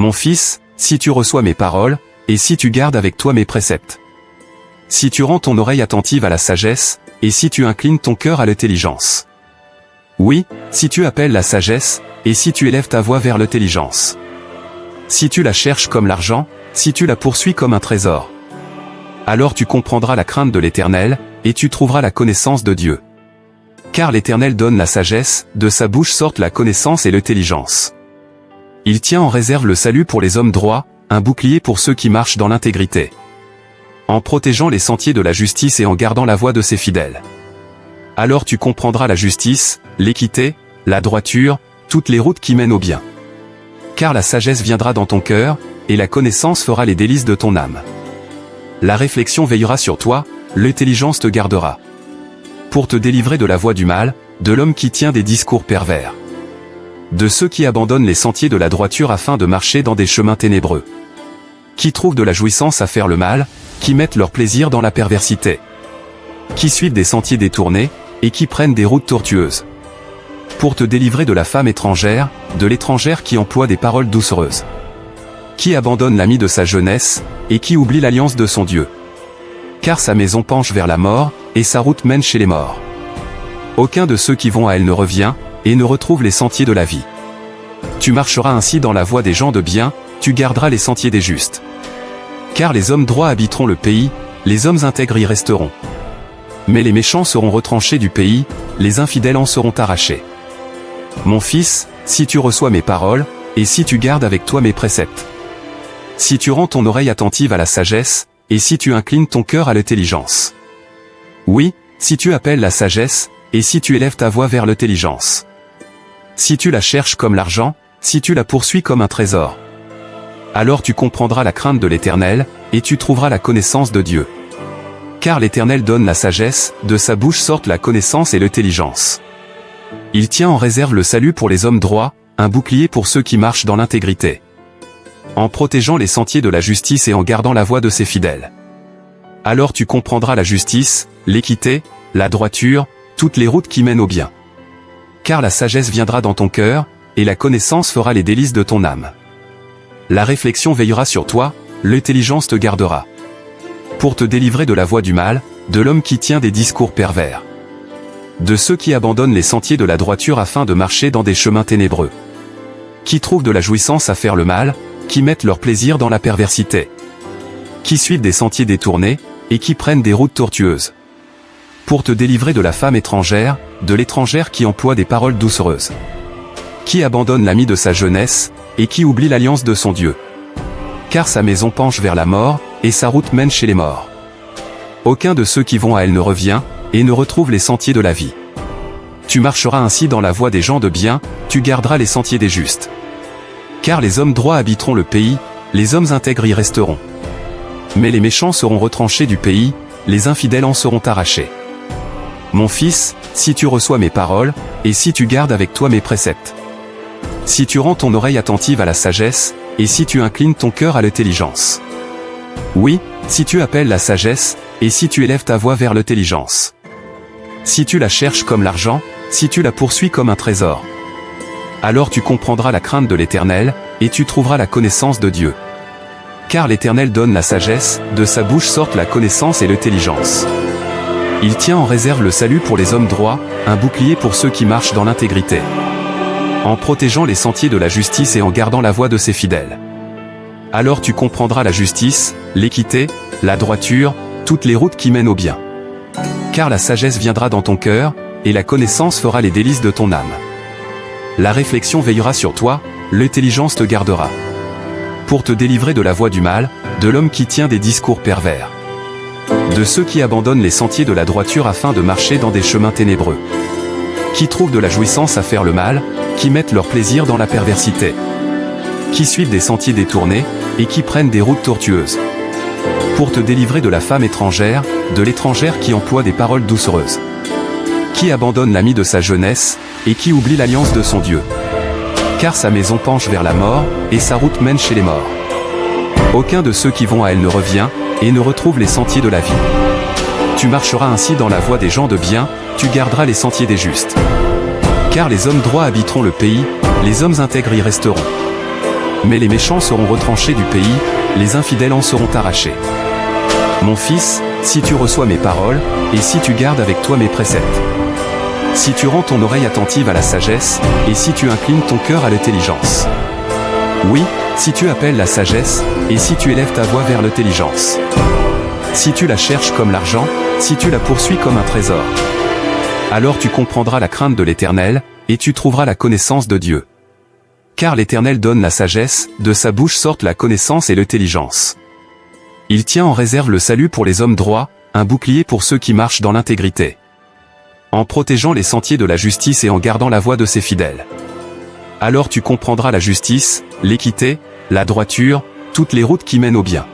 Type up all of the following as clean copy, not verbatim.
Mon fils, si tu reçois mes paroles, et si tu gardes avec toi mes préceptes. Si tu rends ton oreille attentive à la sagesse, et si tu inclines ton cœur à l'intelligence. Oui, si tu appelles la sagesse, et si tu élèves ta voix vers l'intelligence. Si tu la cherches comme l'argent, si tu la poursuis comme un trésor. Alors tu comprendras la crainte de l'Éternel, et tu trouveras la connaissance de Dieu. Car l'Éternel donne la sagesse, de sa bouche sortent la connaissance et l'intelligence. Il tient en réserve le salut pour les hommes droits, un bouclier pour ceux qui marchent dans l'intégrité. En protégeant les sentiers de la justice et en gardant la voie de ses fidèles. Alors tu comprendras la justice, l'équité, la droiture, toutes les routes qui mènent au bien. Car la sagesse viendra dans ton cœur, et la connaissance fera les délices de ton âme. La réflexion veillera sur toi, l'intelligence te gardera. Pour te délivrer de la voie du mal, de l'homme qui tient des discours pervers. De ceux qui abandonnent les sentiers de la droiture afin de marcher dans des chemins ténébreux. Qui trouvent de la jouissance à faire le mal, qui mettent leur plaisir dans la perversité. Qui suivent des sentiers détournés, et qui prennent des routes tortueuses. Pour te délivrer de la femme étrangère, de l'étrangère qui emploie des paroles doucereuses. Qui abandonne l'ami de sa jeunesse, et qui oublie l'alliance de son Dieu. Car sa maison penche vers la mort, et sa route mène chez les morts. Aucun de ceux qui vont à elle ne revient, et ne retrouve les sentiers de la vie. Tu marcheras ainsi dans la voie des gens de bien, tu garderas les sentiers des justes. Car les hommes droits habiteront le pays, les hommes intègres y resteront. Mais les méchants seront retranchés du pays, les infidèles en seront arrachés. Mon fils, si tu reçois mes paroles, et si tu gardes avec toi mes préceptes. Si tu rends ton oreille attentive à la sagesse, et si tu inclines ton cœur à l'intelligence. Oui, si tu appelles la sagesse, et si tu élèves ta voix vers l'intelligence. Si tu la cherches comme l'argent, si tu la poursuis comme un trésor. Alors tu comprendras la crainte de l'Éternel, et tu trouveras la connaissance de Dieu. Car l'Éternel donne la sagesse, de sa bouche sortent la connaissance et l'intelligence. Il tient en réserve le salut pour les hommes droits, un bouclier pour ceux qui marchent dans l'intégrité. En protégeant les sentiers de la justice et en gardant la voie de ses fidèles. Alors tu comprendras la justice, l'équité, la droiture, toutes les routes qui mènent au bien. Car la sagesse viendra dans ton cœur, et la connaissance fera les délices de ton âme. La réflexion veillera sur toi, l'intelligence te gardera. Pour te délivrer de la voie du mal, de l'homme qui tient des discours pervers. De ceux qui abandonnent les sentiers de la droiture afin de marcher dans des chemins ténébreux. Qui trouvent de la jouissance à faire le mal, qui mettent leur plaisir dans la perversité. Qui suivent des sentiers détournés, et qui prennent des routes tortueuses. Pour te délivrer de la femme étrangère, de l'étrangère qui emploie des paroles doucereuses. Qui abandonne l'ami de sa jeunesse, et qui oublie l'alliance de son Dieu. Car sa maison penche vers la mort, et sa route mène chez les morts. Aucun de ceux qui vont à elle ne revient, et ne retrouve les sentiers de la vie. Tu marcheras ainsi dans la voie des gens de bien, tu garderas les sentiers des justes. Car les hommes droits habiteront le pays, les hommes intègres y resteront. Mais les méchants seront retranchés du pays, les infidèles en seront arrachés. Mon fils, si tu reçois mes paroles, et si tu gardes avec toi mes préceptes. Si tu rends ton oreille attentive à la sagesse, et si tu inclines ton cœur à l'intelligence. Oui, si tu appelles la sagesse, et si tu élèves ta voix vers l'intelligence. Si tu la cherches comme l'argent, si tu la poursuis comme un trésor. Alors tu comprendras la crainte de l'Éternel, et tu trouveras la connaissance de Dieu. Car l'Éternel donne la sagesse, de sa bouche sortent la connaissance et l'intelligence. Il tient en réserve le salut pour les hommes droits, un bouclier pour ceux qui marchent dans l'intégrité. En protégeant les sentiers de la justice et en gardant la voie de ses fidèles. Alors tu comprendras la justice, l'équité, la droiture, toutes les routes qui mènent au bien. Car la sagesse viendra dans ton cœur, et la connaissance fera les délices de ton âme. La réflexion veillera sur toi, l'intelligence te gardera. Pour te délivrer de la voie du mal, de l'homme qui tient des discours pervers. De ceux qui abandonnent les sentiers de la droiture afin de marcher dans des chemins ténébreux. Qui trouvent de la jouissance à faire le mal, qui mettent leur plaisir dans la perversité. Qui suivent des sentiers détournés, et qui prennent des routes tortueuses. Pour te délivrer de la femme étrangère, de l'étrangère qui emploie des paroles doucereuses. Qui abandonne l'ami de sa jeunesse, et qui oublie l'alliance de son Dieu. Car sa maison penche vers la mort, et sa route mène chez les morts. Aucun de ceux qui vont à elle ne revient, et ne retrouve les sentiers de la vie. Tu marcheras ainsi dans la voie des gens de bien, tu garderas les sentiers des justes. Car les hommes droits habiteront le pays, les hommes intègres y resteront. Mais les méchants seront retranchés du pays, les infidèles en seront arrachés. Mon fils, si tu reçois mes paroles, et si tu gardes avec toi mes préceptes. Si tu rends ton oreille attentive à la sagesse, et si tu inclines ton cœur à l'intelligence. Oui, si tu appelles la sagesse, et si tu élèves ta voix vers l'intelligence. Si tu la cherches comme l'argent, si tu la poursuis comme un trésor. Alors tu comprendras la crainte de l'Éternel, et tu trouveras la connaissance de Dieu. Car l'Éternel donne la sagesse, de sa bouche sortent la connaissance et l'intelligence. Il tient en réserve le salut pour les hommes droits, un bouclier pour ceux qui marchent dans l'intégrité. En protégeant les sentiers de la justice et en gardant la voie de ses fidèles. Alors tu comprendras la justice, l'équité, la droiture, toutes les routes qui mènent au bien.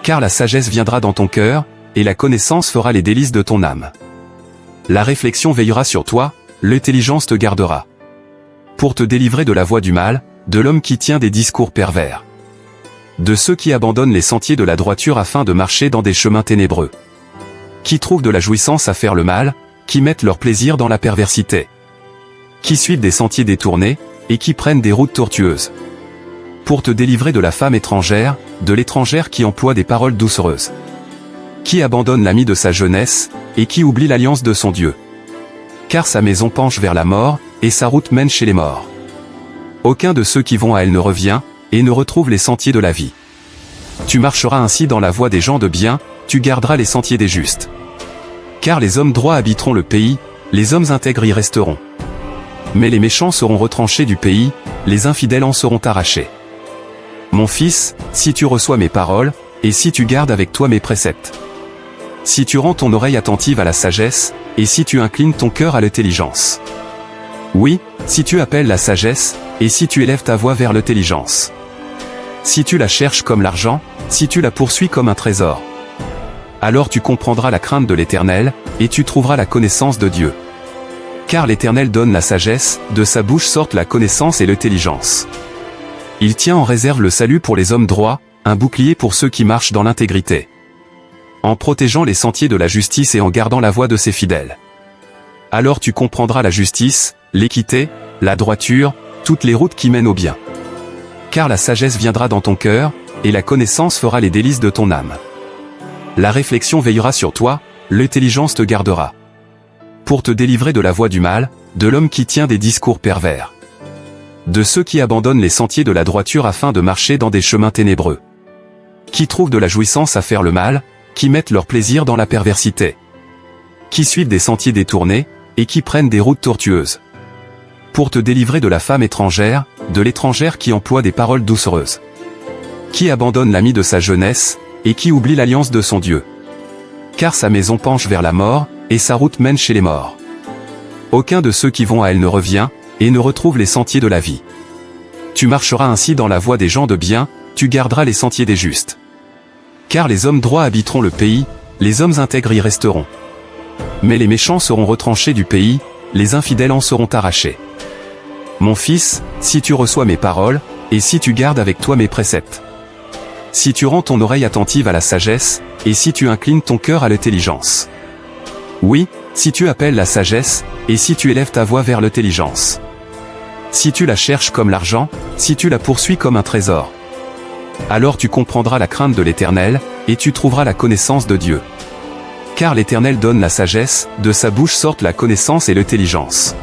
Car la sagesse viendra dans ton cœur, et la connaissance fera les délices de ton âme. La réflexion veillera sur toi, l'intelligence te gardera. Pour te délivrer de la voie du mal, de l'homme qui tient des discours pervers. De ceux qui abandonnent les sentiers de la droiture afin de marcher dans des chemins ténébreux. Qui trouvent de la jouissance à faire le mal, qui mettent leur plaisir dans la perversité. Qui suivent des sentiers détournés, et qui prennent des routes tortueuses. Pour te délivrer de la femme étrangère, de l'étrangère qui emploie des paroles doucereuses. Qui abandonne l'ami de sa jeunesse, et qui oublie l'alliance de son Dieu. Car sa maison penche vers la mort, et sa route mène chez les morts. Aucun de ceux qui vont à elle ne revient, et ne retrouve les sentiers de la vie. Tu marcheras ainsi dans la voie des gens de bien, tu garderas les sentiers des justes. Car les hommes droits habiteront le pays, les hommes intègres y resteront. Mais les méchants seront retranchés du pays, les infidèles en seront arrachés. Mon fils, si tu reçois mes paroles, et si tu gardes avec toi mes préceptes. Si tu rends ton oreille attentive à la sagesse, et si tu inclines ton cœur à l'intelligence. Oui, si tu appelles la sagesse, et si tu élèves ta voix vers l'intelligence. Si tu la cherches comme l'argent, si tu la poursuis comme un trésor. Alors tu comprendras la crainte de l'Éternel, et tu trouveras la connaissance de Dieu. Car l'Éternel donne la sagesse, de sa bouche sortent la connaissance et l'intelligence. Il tient en réserve le salut pour les hommes droits, un bouclier pour ceux qui marchent dans l'intégrité. En protégeant les sentiers de la justice et en gardant la voie de ses fidèles. Alors tu comprendras la justice, l'équité, la droiture, toutes les routes qui mènent au bien. Car la sagesse viendra dans ton cœur, et la connaissance fera les délices de ton âme. La réflexion veillera sur toi, l'intelligence te gardera. Pour te délivrer de la voie du mal, de l'homme qui tient des discours pervers. De ceux qui abandonnent les sentiers de la droiture afin de marcher dans des chemins ténébreux. Qui trouvent de la jouissance à faire le mal, qui mettent leur plaisir dans la perversité. Qui suivent des sentiers détournés, et qui prennent des routes tortueuses. Pour te délivrer de la femme étrangère, de l'étrangère qui emploie des paroles doucereuses. Qui abandonne l'ami de sa jeunesse, et qui oublie l'alliance de son Dieu. Car sa maison penche vers la mort, et sa route mène chez les morts. Aucun de ceux qui vont à elle ne revient, et ne retrouve les sentiers de la vie. Tu marcheras ainsi dans la voie des gens de bien, tu garderas les sentiers des justes. Car les hommes droits habiteront le pays, les hommes intègres y resteront. Mais les méchants seront retranchés du pays, les infidèles en seront arrachés. Mon fils, si tu reçois mes paroles, et si tu gardes avec toi mes préceptes. Si tu rends ton oreille attentive à la sagesse, et si tu inclines ton cœur à l'intelligence. Oui, si tu appelles la sagesse, et si tu élèves ta voix vers l'intelligence. Si tu la cherches comme l'argent, si tu la poursuis comme un trésor. Alors tu comprendras la crainte de l'Éternel, et tu trouveras la connaissance de Dieu. Car l'Éternel donne la sagesse, de sa bouche sortent la connaissance et l'intelligence.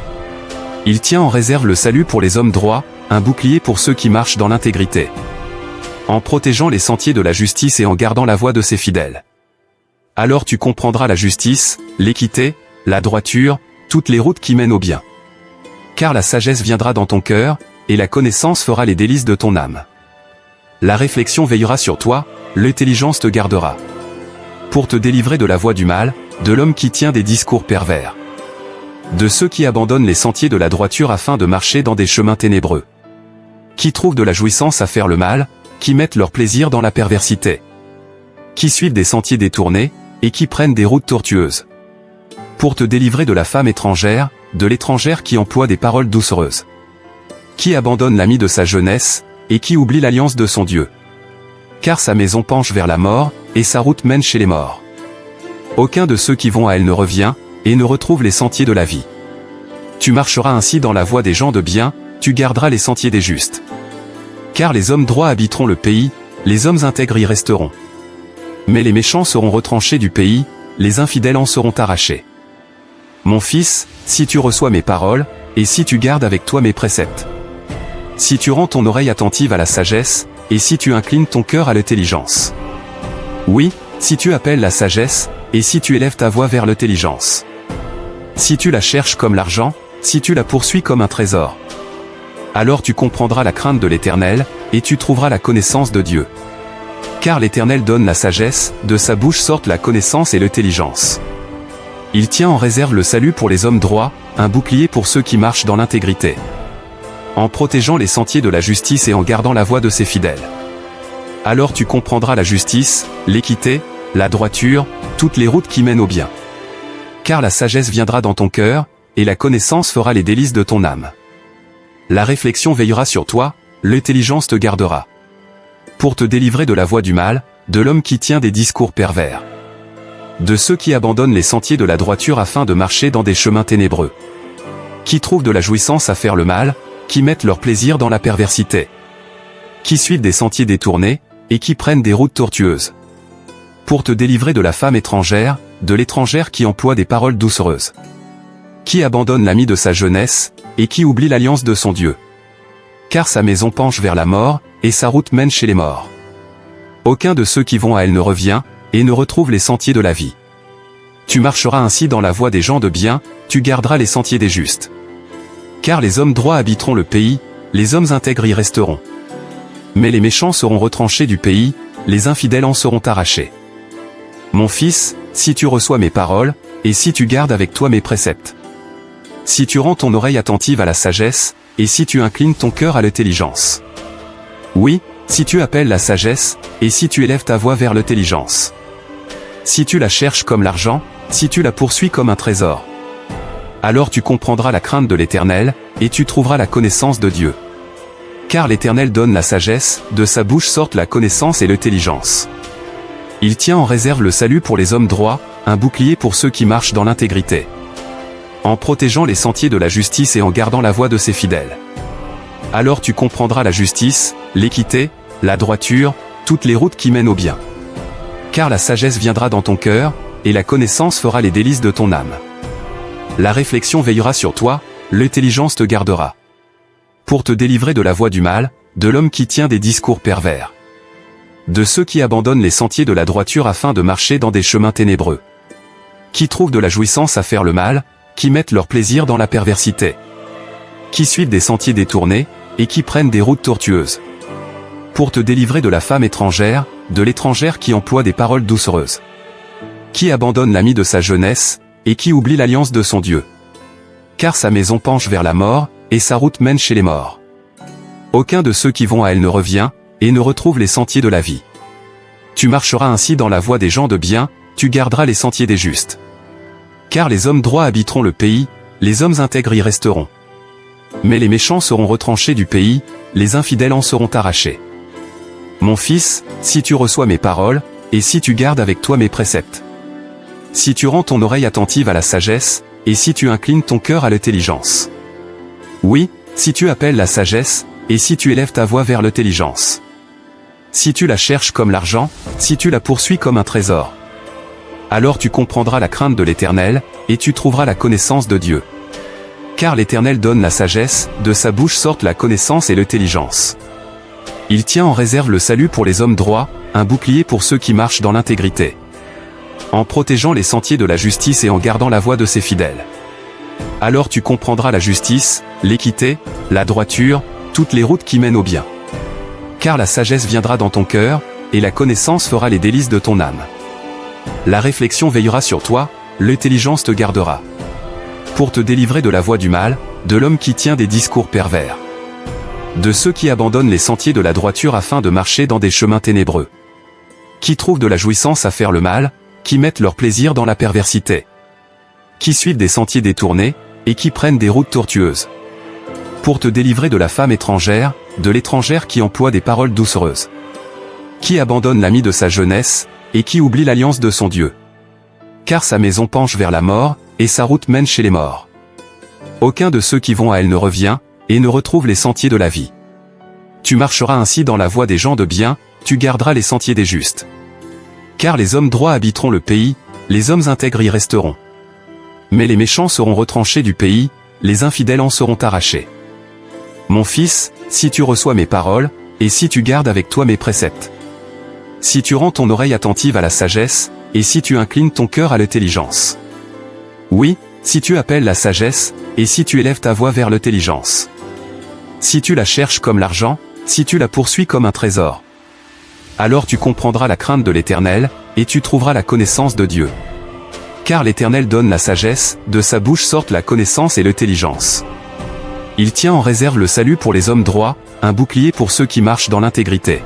Il tient en réserve le salut pour les hommes droits, un bouclier pour ceux qui marchent dans l'intégrité. En protégeant les sentiers de la justice et en gardant la voie de ses fidèles. Alors tu comprendras la justice, l'équité, la droiture, toutes les routes qui mènent au bien. Car la sagesse viendra dans ton cœur, et la connaissance fera les délices de ton âme. La réflexion veillera sur toi, l'intelligence te gardera. Pour te délivrer de la voie du mal, de l'homme qui tient des discours pervers. De ceux qui abandonnent les sentiers de la droiture afin de marcher dans des chemins ténébreux. Qui trouvent de la jouissance à faire le mal, qui mettent leur plaisir dans la perversité. Qui suivent des sentiers détournés, et qui prennent des routes tortueuses. Pour te délivrer de la femme étrangère, de l'étrangère qui emploie des paroles doucereuses. Qui abandonne l'ami de sa jeunesse, et qui oublie l'alliance de son Dieu. Car sa maison penche vers la mort, et sa route mène chez les morts. Aucun de ceux qui vont à elle ne revient, et ne retrouve les sentiers de la vie. Tu marcheras ainsi dans la voie des gens de bien, tu garderas les sentiers des justes. Car les hommes droits habiteront le pays, les hommes intègres y resteront. Mais les méchants seront retranchés du pays, les infidèles en seront arrachés. Mon fils, si tu reçois mes paroles, et si tu gardes avec toi mes préceptes. Si tu rends ton oreille attentive à la sagesse, et si tu inclines ton cœur à l'intelligence. Oui, si tu appelles la sagesse, et si tu élèves ta voix vers l'intelligence. Si tu la cherches comme l'argent, si tu la poursuis comme un trésor. Alors tu comprendras la crainte de l'Éternel, et tu trouveras la connaissance de Dieu. Car l'Éternel donne la sagesse, de sa bouche sortent la connaissance et l'intelligence. Il tient en réserve le salut pour les hommes droits, un bouclier pour ceux qui marchent dans l'intégrité. En protégeant les sentiers de la justice et en gardant la voie de ses fidèles. Alors tu comprendras la justice, l'équité, la droiture, toutes les routes qui mènent au bien. Car la sagesse viendra dans ton cœur, et la connaissance fera les délices de ton âme. La réflexion veillera sur toi, l'intelligence te gardera. Pour te délivrer de la voie du mal, de l'homme qui tient des discours pervers. De ceux qui abandonnent les sentiers de la droiture afin de marcher dans des chemins ténébreux. Qui trouvent de la jouissance à faire le mal, qui mettent leur plaisir dans la perversité. Qui suivent des sentiers détournés, et qui prennent des routes tortueuses. Pour te délivrer de la femme étrangère, de l'étrangère qui emploie des paroles doucereuses. Qui abandonne l'ami de sa jeunesse, et qui oublie l'alliance de son Dieu. Car sa maison penche vers la mort, et sa route mène chez les morts. Aucun de ceux qui vont à elle ne revient, et ne retrouve les sentiers de la vie. Tu marcheras ainsi dans la voie des gens de bien, tu garderas les sentiers des justes. Car les hommes droits habiteront le pays, les hommes intègres y resteront. Mais les méchants seront retranchés du pays, les infidèles en seront arrachés. Mon fils, si tu reçois mes paroles, et si tu gardes avec toi mes préceptes. Si tu rends ton oreille attentive à la sagesse, et si tu inclines ton cœur à l'intelligence. Oui, si tu appelles la sagesse, et si tu élèves ta voix vers l'intelligence. Si tu la cherches comme l'argent, si tu la poursuis comme un trésor. Alors tu comprendras la crainte de l'Éternel, et tu trouveras la connaissance de Dieu. Car l'Éternel donne la sagesse, de sa bouche sortent la connaissance et l'intelligence. Il tient en réserve le salut pour les hommes droits, un bouclier pour ceux qui marchent dans l'intégrité. En protégeant les sentiers de la justice et en gardant la voie de ses fidèles. Alors tu comprendras la justice, l'équité, la droiture, toutes les routes qui mènent au bien. Car la sagesse viendra dans ton cœur, et la connaissance fera les délices de ton âme. La réflexion veillera sur toi, l'intelligence te gardera. Pour te délivrer de la voie du mal, de l'homme qui tient des discours pervers. De ceux qui abandonnent les sentiers de la droiture afin de marcher dans des chemins ténébreux. Qui trouvent de la jouissance à faire le mal, qui mettent leur plaisir dans la perversité. Qui suivent des sentiers détournés, et qui prennent des routes tortueuses. Pour te délivrer de la femme étrangère, de l'étrangère qui emploie des paroles doucereuses. Qui abandonne l'ami de sa jeunesse, et qui oublie l'alliance de son Dieu. Car sa maison penche vers la mort, et sa route mène chez les morts. Aucun de ceux qui vont à elle ne revient, et ne retrouve les sentiers de la vie. Tu marcheras ainsi dans la voie des gens de bien, tu garderas les sentiers des justes. Car les hommes droits habiteront le pays, les hommes intègres y resteront. Mais les méchants seront retranchés du pays, les infidèles en seront arrachés. Mon fils, si tu reçois mes paroles, et si tu gardes avec toi mes préceptes. Si tu rends ton oreille attentive à la sagesse, et si tu inclines ton cœur à l'intelligence. Oui, si tu appelles la sagesse, et si tu élèves ta voix vers l'intelligence. Si tu la cherches comme l'argent, si tu la poursuis comme un trésor. Alors tu comprendras la crainte de l'Éternel, et tu trouveras la connaissance de Dieu. Car l'Éternel donne la sagesse, de sa bouche sortent la connaissance et l'intelligence. Il tient en réserve le salut pour les hommes droits, un bouclier pour ceux qui marchent dans l'intégrité. En protégeant les sentiers de la justice et en gardant la voie de ses fidèles. Alors tu comprendras la justice, l'équité, la droiture, toutes les routes qui mènent au bien. Car la sagesse viendra dans ton cœur, et la connaissance fera les délices de ton âme. La réflexion veillera sur toi, l'intelligence te gardera. Pour te délivrer de la voie du mal, de l'homme qui tient des discours pervers. De ceux qui abandonnent les sentiers de la droiture afin de marcher dans des chemins ténébreux. Qui trouvent de la jouissance à faire le mal, qui mettent leur plaisir dans la perversité. Qui suivent des sentiers détournés, et qui prennent des routes tortueuses. Pour te délivrer de la femme étrangère, de l'étrangère qui emploie des paroles doucereuses. Qui abandonne l'ami de sa jeunesse, et qui oublie l'alliance de son Dieu. Car sa maison penche vers la mort, et sa route mène chez les morts. Aucun de ceux qui vont à elle ne revient, et ne retrouve les sentiers de la vie. Tu marcheras ainsi dans la voie des gens de bien, tu garderas les sentiers des justes. Car les hommes droits habiteront le pays, les hommes intègres y resteront. Mais les méchants seront retranchés du pays, les infidèles en seront arrachés. Mon fils, si tu reçois mes paroles, et si tu gardes avec toi mes préceptes. Si tu rends ton oreille attentive à la sagesse, et si tu inclines ton cœur à l'intelligence. Oui, si tu appelles la sagesse, et si tu élèves ta voix vers l'intelligence. Si tu la cherches comme l'argent, si tu la poursuis comme un trésor. Alors tu comprendras la crainte de l'Éternel, et tu trouveras la connaissance de Dieu. Car l'Éternel donne la sagesse, de sa bouche sortent la connaissance et l'intelligence. Il tient en réserve le salut pour les hommes droits, un bouclier pour ceux qui marchent dans l'intégrité.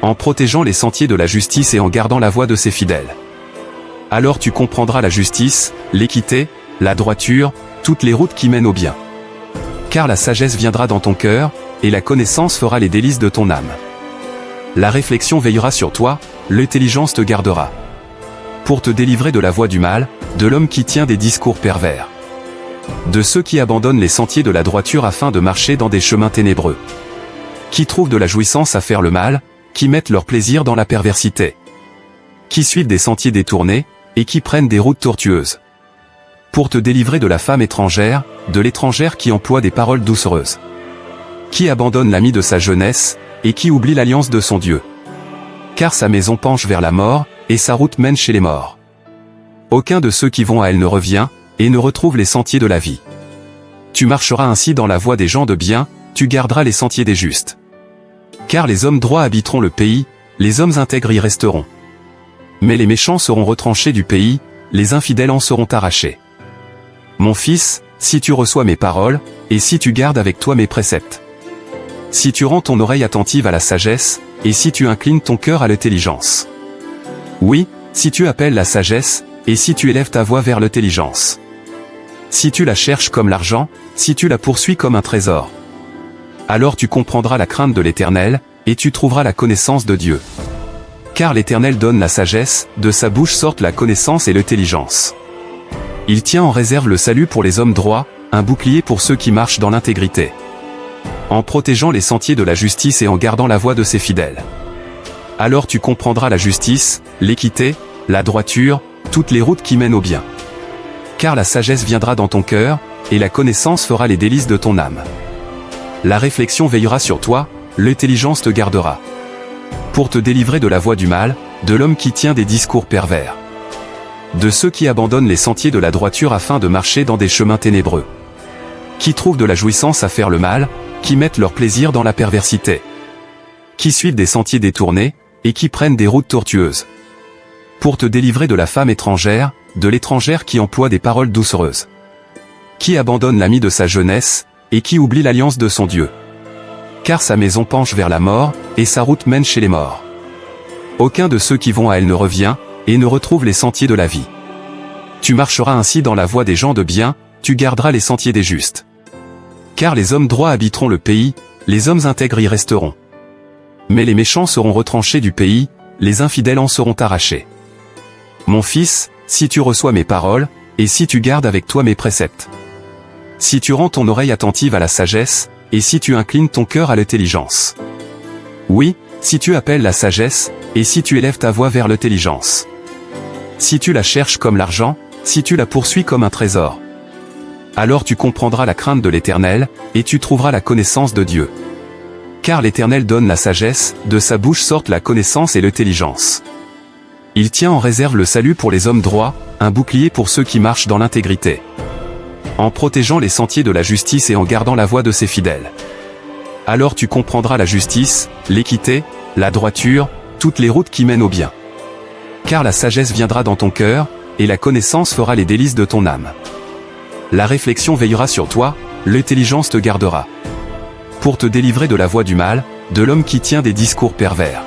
En protégeant les sentiers de la justice et en gardant la voie de ses fidèles. Alors tu comprendras la justice, l'équité, la droiture, toutes les routes qui mènent au bien. Car la sagesse viendra dans ton cœur, et la connaissance fera les délices de ton âme. La réflexion veillera sur toi, l'intelligence te gardera. Pour te délivrer de la voie du mal, de l'homme qui tient des discours pervers. De ceux qui abandonnent les sentiers de la droiture afin de marcher dans des chemins ténébreux. Qui trouvent de la jouissance à faire le mal, qui mettent leur plaisir dans la perversité. Qui suivent des sentiers détournés, et qui prennent des routes tortueuses. Pour te délivrer de la femme étrangère, de l'étrangère qui emploie des paroles doucereuses. Qui abandonne l'ami de sa jeunesse, et qui oublie l'alliance de son Dieu. Car sa maison penche vers la mort, et sa route mène chez les morts. Aucun de ceux qui vont à elle ne revient, et ne retrouve les sentiers de la vie. Tu marcheras ainsi dans la voie des gens de bien, tu garderas les sentiers des justes. Car les hommes droits habiteront le pays, les hommes intègres y resteront. Mais les méchants seront retranchés du pays, les infidèles en seront arrachés. Mon fils, si tu reçois mes paroles, et si tu gardes avec toi mes préceptes. Si tu rends ton oreille attentive à la sagesse, et si tu inclines ton cœur à l'intelligence. Oui, si tu appelles la sagesse, et si tu élèves ta voix vers l'intelligence. Si tu la cherches comme l'argent, si tu la poursuis comme un trésor. Alors tu comprendras la crainte de l'Éternel, et tu trouveras la connaissance de Dieu. Car l'Éternel donne la sagesse, de sa bouche sortent la connaissance et l'intelligence. Il tient en réserve le salut pour les hommes droits, un bouclier pour ceux qui marchent dans l'intégrité. En protégeant les sentiers de la justice et en gardant la voie de ses fidèles. Alors tu comprendras la justice, l'équité, la droiture, toutes les routes qui mènent au bien. Car la sagesse viendra dans ton cœur, et la connaissance fera les délices de ton âme. La réflexion veillera sur toi, l'intelligence te gardera. Pour te délivrer de la voie du mal, de l'homme qui tient des discours pervers. De ceux qui abandonnent les sentiers de la droiture afin de marcher dans des chemins ténébreux. Qui trouvent de la jouissance à faire le mal, qui mettent leur plaisir dans la perversité. Qui suivent des sentiers détournés, et qui prennent des routes tortueuses. Pour te délivrer de la femme étrangère, de l'étrangère qui emploie des paroles doucereuses. Qui abandonne l'ami de sa jeunesse, et qui oublie l'alliance de son Dieu. Car sa maison penche vers la mort, et sa route mène chez les morts. Aucun de ceux qui vont à elle ne revient, et ne retrouve les sentiers de la vie. Tu marcheras ainsi dans la voie des gens de bien, tu garderas les sentiers des justes. Car les hommes droits habiteront le pays, les hommes intègres y resteront. Mais les méchants seront retranchés du pays, les infidèles en seront arrachés. Mon fils, si tu reçois mes paroles, et si tu gardes avec toi mes préceptes. Si tu rends ton oreille attentive à la sagesse, et si tu inclines ton cœur à l'intelligence. Oui, si tu appelles la sagesse, et si tu élèves ta voix vers l'intelligence. Si tu la cherches comme l'argent, si tu la poursuis comme un trésor. Alors tu comprendras la crainte de l'Éternel, et tu trouveras la connaissance de Dieu. Car l'Éternel donne la sagesse, de sa bouche sortent la connaissance et l'intelligence. Il tient en réserve le salut pour les hommes droits, un bouclier pour ceux qui marchent dans l'intégrité. En protégeant les sentiers de la justice et en gardant la voie de ses fidèles. Alors tu comprendras la justice, l'équité, la droiture, toutes les routes qui mènent au bien. Car la sagesse viendra dans ton cœur, et la connaissance fera les délices de ton âme. La réflexion veillera sur toi, l'intelligence te gardera. Pour te délivrer de la voie du mal, de l'homme qui tient des discours pervers.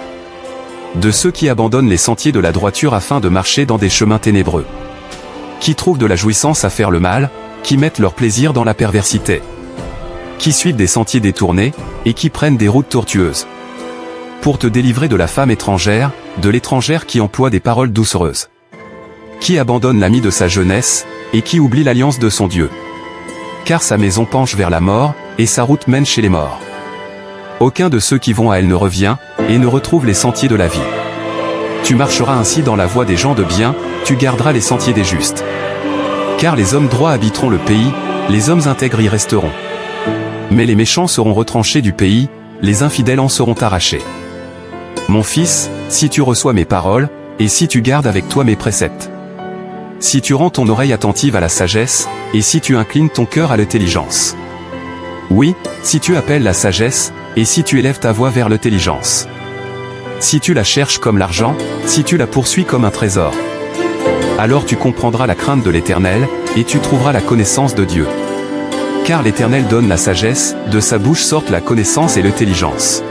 De ceux qui abandonnent les sentiers de la droiture afin de marcher dans des chemins ténébreux. Qui trouvent de la jouissance à faire le mal, qui mettent leur plaisir dans la perversité. Qui suivent des sentiers détournés, et qui prennent des routes tortueuses. Pour te délivrer de la femme étrangère, de l'étrangère qui emploie des paroles doucereuses. Qui abandonne l'ami de sa jeunesse, et qui oublie l'alliance de son Dieu. Car sa maison penche vers la mort, et sa route mène chez les morts. Aucun de ceux qui vont à elle ne revient, et ne retrouve les sentiers de la vie. Tu marcheras ainsi dans la voie des gens de bien, tu garderas les sentiers des justes. Car les hommes droits habiteront le pays, les hommes intègres y resteront. Mais les méchants seront retranchés du pays, les infidèles en seront arrachés. Mon fils, si tu reçois mes paroles, et si tu gardes avec toi mes préceptes. Si tu rends ton oreille attentive à la sagesse, et si tu inclines ton cœur à l'intelligence. Oui, si tu appelles la sagesse, et si tu élèves ta voix vers l'intelligence. Si tu la cherches comme l'argent, si tu la poursuis comme un trésor. Alors tu comprendras la crainte de l'Éternel, et tu trouveras la connaissance de Dieu. Car l'Éternel donne la sagesse, de sa bouche sortent la connaissance et l'intelligence.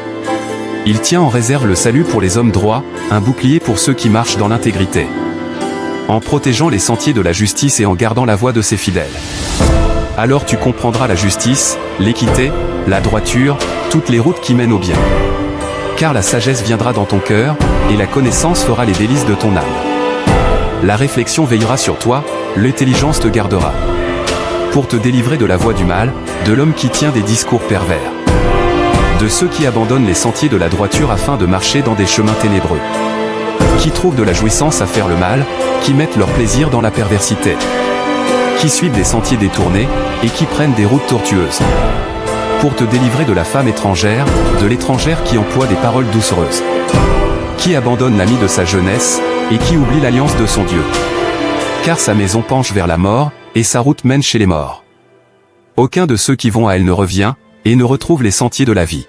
Il tient en réserve le salut pour les hommes droits, un bouclier pour ceux qui marchent dans l'intégrité. En protégeant les sentiers de la justice et en gardant la voie de ses fidèles. Alors tu comprendras la justice, l'équité, la droiture, toutes les routes qui mènent au bien. Car la sagesse viendra dans ton cœur, et la connaissance fera les délices de ton âme. La réflexion veillera sur toi, l'intelligence te gardera. Pour te délivrer de la voie du mal, de l'homme qui tient des discours pervers. De ceux qui abandonnent les sentiers de la droiture afin de marcher dans des chemins ténébreux. Qui trouvent de la jouissance à faire le mal, qui mettent leur plaisir dans la perversité. Qui suivent des sentiers détournés, et qui prennent des routes tortueuses. Pour te délivrer de la femme étrangère, de l'étrangère qui emploie des paroles doucereuses. Qui abandonne l'ami de sa jeunesse, et qui oublie l'alliance de son Dieu. Car sa maison penche vers la mort, et sa route mène chez les morts. Aucun de ceux qui vont à elle ne revient, et ne retrouve les sentiers de la vie.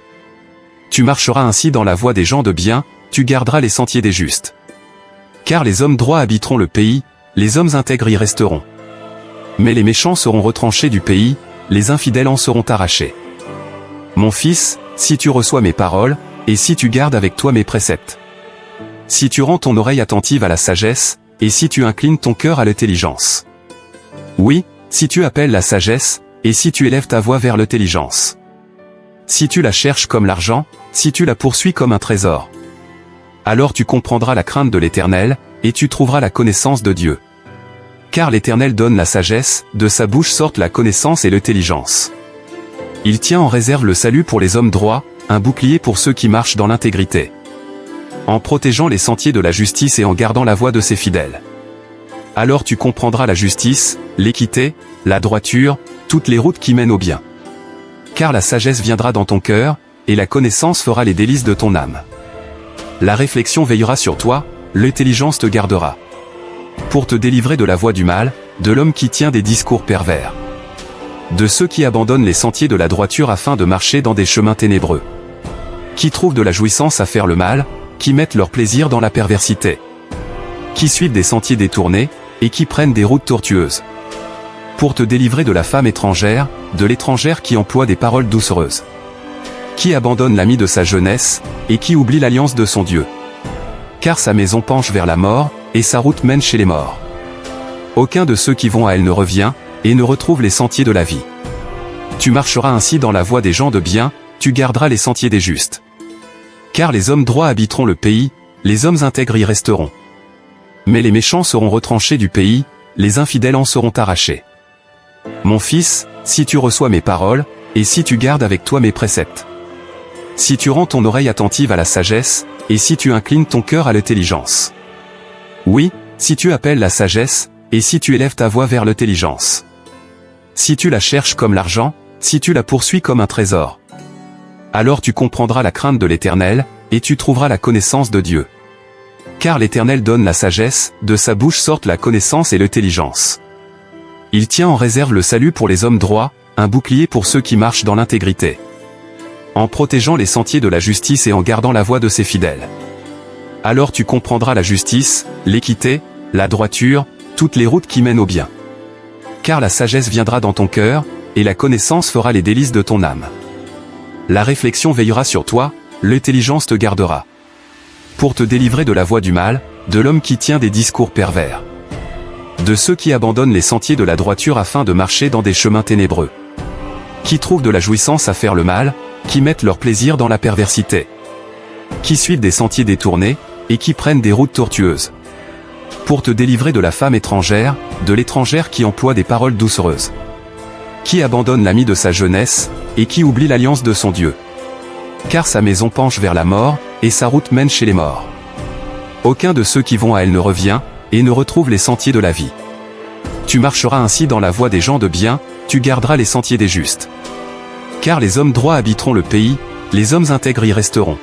Tu marcheras ainsi dans la voie des gens de bien, tu garderas les sentiers des justes. Car les hommes droits habiteront le pays, les hommes intègres y resteront. Mais les méchants seront retranchés du pays, les infidèles en seront arrachés. Mon fils, si tu reçois mes paroles, et si tu gardes avec toi mes préceptes. Si tu rends ton oreille attentive à la sagesse, et si tu inclines ton cœur à l'intelligence. Oui, si tu appelles la sagesse, et si tu élèves ta voix vers l'intelligence. Si tu la cherches comme l'argent, si tu la poursuis comme un trésor. Alors tu comprendras la crainte de l'Éternel, et tu trouveras la connaissance de Dieu. Car l'Éternel donne la sagesse, de sa bouche sortent la connaissance et l'intelligence. Il tient en réserve le salut pour les hommes droits, un bouclier pour ceux qui marchent dans l'intégrité. En protégeant les sentiers de la justice et en gardant la voie de ses fidèles. Alors tu comprendras la justice, l'équité, la droiture, toutes les routes qui mènent au bien. Car la sagesse viendra dans ton cœur, et la connaissance fera les délices de ton âme. La réflexion veillera sur toi, l'intelligence te gardera. Pour te délivrer de la voie du mal, de l'homme qui tient des discours pervers. De ceux qui abandonnent les sentiers de la droiture afin de marcher dans des chemins ténébreux. Qui trouvent de la jouissance à faire le mal, qui mettent leur plaisir dans la perversité. Qui suivent des sentiers détournés, et qui prennent des routes tortueuses. Pour te délivrer de la femme étrangère, de l'étrangère qui emploie des paroles doucereuses. Qui abandonne l'ami de sa jeunesse, et qui oublie l'alliance de son Dieu. Car sa maison penche vers la mort, et sa route mène chez les morts. Aucun de ceux qui vont à elle ne revient, et ne retrouve les sentiers de la vie. Tu marcheras ainsi dans la voie des gens de bien, tu garderas les sentiers des justes. Car les hommes droits habiteront le pays, les hommes intègres y resteront. Mais les méchants seront retranchés du pays, les infidèles en seront arrachés. Mon fils, si tu reçois mes paroles, et si tu gardes avec toi mes préceptes. Si tu rends ton oreille attentive à la sagesse, et si tu inclines ton cœur à l'intelligence. Oui, si tu appelles la sagesse, et si tu élèves ta voix vers l'intelligence. Si tu la cherches comme l'argent, si tu la poursuis comme un trésor. Alors tu comprendras la crainte de l'Éternel, et tu trouveras la connaissance de Dieu. Car l'Éternel donne la sagesse, de sa bouche sortent la connaissance et l'intelligence. Il tient en réserve le salut pour les hommes droits, un bouclier pour ceux qui marchent dans l'intégrité. En protégeant les sentiers de la justice et en gardant la voie de ses fidèles. Alors tu comprendras la justice, l'équité, la droiture, toutes les routes qui mènent au bien. Car la sagesse viendra dans ton cœur, et la connaissance fera les délices de ton âme. La réflexion veillera sur toi, l'intelligence te gardera. Pour te délivrer de la voie du mal, de l'homme qui tient des discours pervers. De ceux qui abandonnent les sentiers de la droiture afin de marcher dans des chemins ténébreux. Qui trouvent de la jouissance à faire le mal, qui mettent leur plaisir dans la perversité. Qui suivent des sentiers détournés, et qui prennent des routes tortueuses. Pour te délivrer de la femme étrangère, de l'étrangère qui emploie des paroles doucereuses. Qui abandonne l'ami de sa jeunesse, et qui oublie l'alliance de son Dieu. car sa maison penche vers la mort, et sa route mène chez les morts. Aucun de ceux qui vont à elle ne revient, et ne retrouve les sentiers de la vie. Tu marcheras ainsi dans la voie des gens de bien, tu garderas les sentiers des justes. Car les hommes droits habiteront le pays, les hommes intègres y resteront.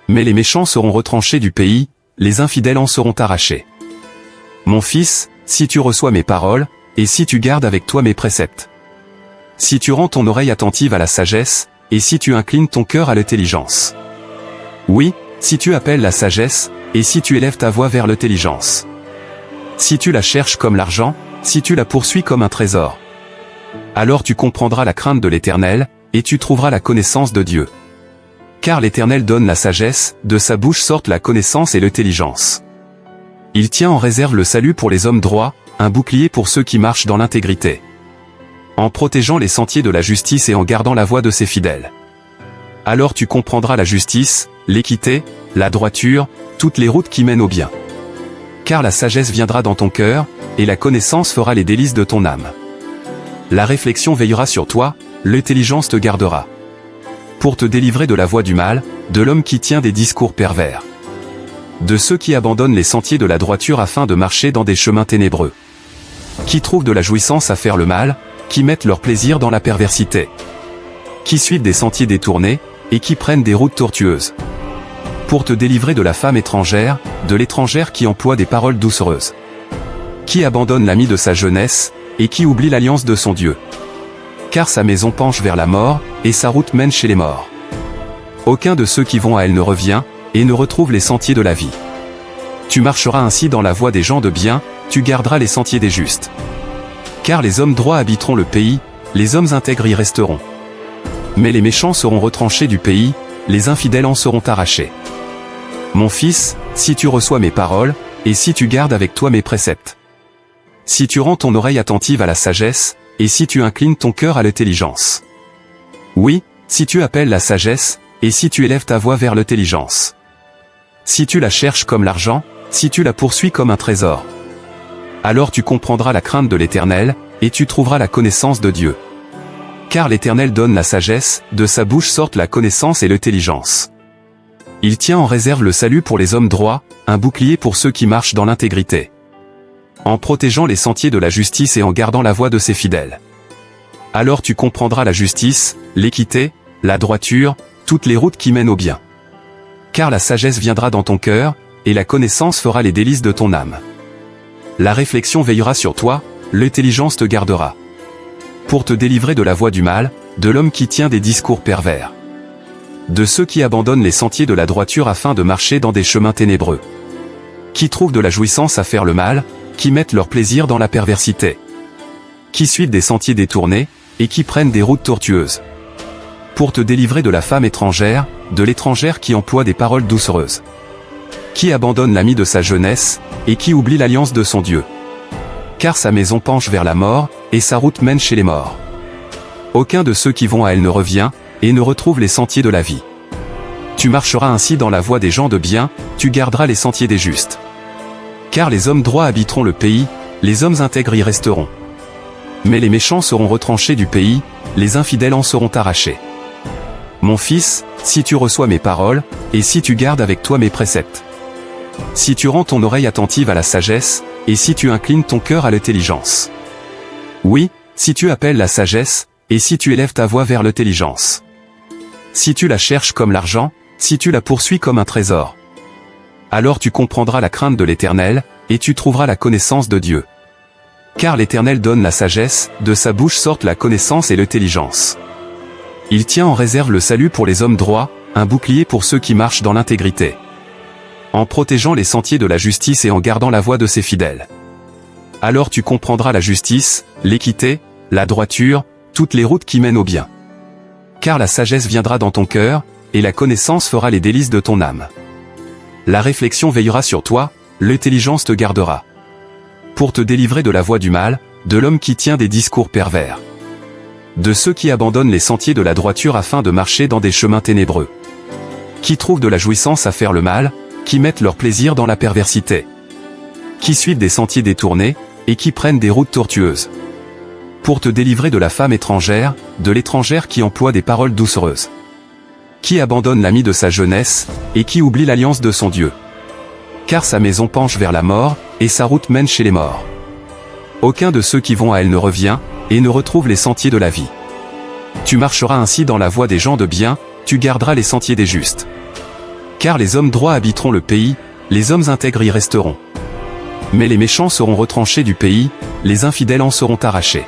Mais les méchants seront retranchés du pays, les infidèles en seront arrachés. Mon fils, si tu reçois mes paroles, et si tu gardes avec toi mes préceptes. Si tu rends ton oreille attentive à la sagesse, et si tu inclines ton cœur à l'intelligence. Oui, si tu appelles la sagesse, et si tu élèves ta voix vers l'intelligence. Si tu la cherches comme l'argent, si tu la poursuis comme un trésor. Alors tu comprendras la crainte de l'Éternel, et tu trouveras la connaissance de Dieu. Car l'Éternel donne la sagesse, de sa bouche sortent la connaissance et l'intelligence. Il tient en réserve le salut pour les hommes droits, un bouclier pour ceux qui marchent dans l'intégrité. En protégeant les sentiers de la justice et en gardant la voie de ses fidèles. Alors tu comprendras la justice, l'équité, la droiture, toutes les routes qui mènent au bien. Car la sagesse viendra dans ton cœur, et la connaissance fera les délices de ton âme. La réflexion veillera sur toi, l'intelligence te gardera. Pour te délivrer de la voie du mal, de l'homme qui tient des discours pervers. De ceux qui abandonnent les sentiers de la droiture afin de marcher dans des chemins ténébreux. Qui trouvent de la jouissance à faire le mal, qui mettent leur plaisir dans la perversité. Qui suivent des sentiers détournés, et qui prennent des routes tortueuses. Pour te délivrer de la femme étrangère, de l'étrangère qui emploie des paroles doucereuses. Qui abandonne l'ami de sa jeunesse, et qui oublie l'alliance de son Dieu. Car sa maison penche vers la mort, et sa route mène chez les morts. Aucun de ceux qui vont à elle ne revient, et ne retrouve les sentiers de la vie. Tu marcheras ainsi dans la voie des gens de bien, tu garderas les sentiers des justes. Car les hommes droits habiteront le pays, les hommes intègres y resteront. Mais les méchants seront retranchés du pays, les infidèles en seront arrachés. Mon fils, si tu reçois mes paroles, et si tu gardes avec toi mes préceptes. Si tu rends ton oreille attentive à la sagesse, et si tu inclines ton cœur à l'intelligence. Oui, si tu appelles la sagesse, et si tu élèves ta voix vers l'intelligence. Si tu la cherches comme l'argent, si tu la poursuis comme un trésor. Alors tu comprendras la crainte de l'Éternel, et tu trouveras la connaissance de Dieu. Car l'Éternel donne la sagesse, de sa bouche sortent la connaissance et l'intelligence. Il tient en réserve le salut pour les hommes droits, un bouclier pour ceux qui marchent dans l'intégrité. En protégeant les sentiers de la justice et en gardant la voie de ses fidèles. Alors tu comprendras la justice, l'équité, la droiture, toutes les routes qui mènent au bien. Car la sagesse viendra dans ton cœur, et la connaissance fera les délices de ton âme. La réflexion veillera sur toi, l'intelligence te gardera. Pour te délivrer de la voie du mal, de l'homme qui tient des discours pervers. De ceux qui abandonnent les sentiers de la droiture afin de marcher dans des chemins ténébreux. Qui trouvent de la jouissance à faire le mal, qui mettent leur plaisir dans la perversité. Qui suivent des sentiers détournés, et qui prennent des routes tortueuses. Pour te délivrer de la femme étrangère, de l'étrangère qui emploie des paroles doucereuses. Qui abandonne l'ami de sa jeunesse, et qui oublie l'alliance de son Dieu. Car sa maison penche vers la mort, et sa route mène chez les morts. Aucun de ceux qui vont à elle ne revient, et ne retrouve les sentiers de la vie. Tu marcheras ainsi dans la voie des gens de bien, tu garderas les sentiers des justes. Car les hommes droits habiteront le pays, les hommes intègres y resteront. Mais les méchants seront retranchés du pays, les infidèles en seront arrachés. Mon fils, si tu reçois mes paroles, et si tu gardes avec toi mes préceptes. Si tu rends ton oreille attentive à la sagesse, et si tu inclines ton cœur à l'intelligence. Oui, si tu appelles la sagesse, et si tu élèves ta voix vers l'intelligence. Si tu la cherches comme l'argent, si tu la poursuis comme un trésor. Alors tu comprendras la crainte de l'Éternel, et tu trouveras la connaissance de Dieu. Car l'Éternel donne la sagesse, de sa bouche sortent la connaissance et l'intelligence. Il tient en réserve le salut pour les hommes droits, un bouclier pour ceux qui marchent dans l'intégrité. En protégeant les sentiers de la justice et en gardant la voie de ses fidèles. Alors tu comprendras la justice, l'équité, la droiture, toutes les routes qui mènent au bien. Car la sagesse viendra dans ton cœur, et la connaissance fera les délices de ton âme. La réflexion veillera sur toi, l'intelligence te gardera. Pour te délivrer de la voie du mal, de l'homme qui tient des discours pervers. De ceux qui abandonnent les sentiers de la droiture afin de marcher dans des chemins ténébreux. Qui trouvent de la jouissance à faire le mal, qui mettent leur plaisir dans la perversité. Qui suivent des sentiers détournés, et qui prennent des routes tortueuses. Pour te délivrer de la femme étrangère, de l'étrangère qui emploie des paroles doucereuses. Qui abandonne l'ami de sa jeunesse, et qui oublie l'alliance de son Dieu. Car sa maison penche vers la mort, et sa route mène chez les morts. Aucun de ceux qui vont à elle ne revient, et ne retrouve les sentiers de la vie. Tu marcheras ainsi dans la voie des gens de bien, tu garderas les sentiers des justes. Car les hommes droits habiteront le pays, les hommes intègres y resteront. Mais les méchants seront retranchés du pays, les infidèles en seront arrachés.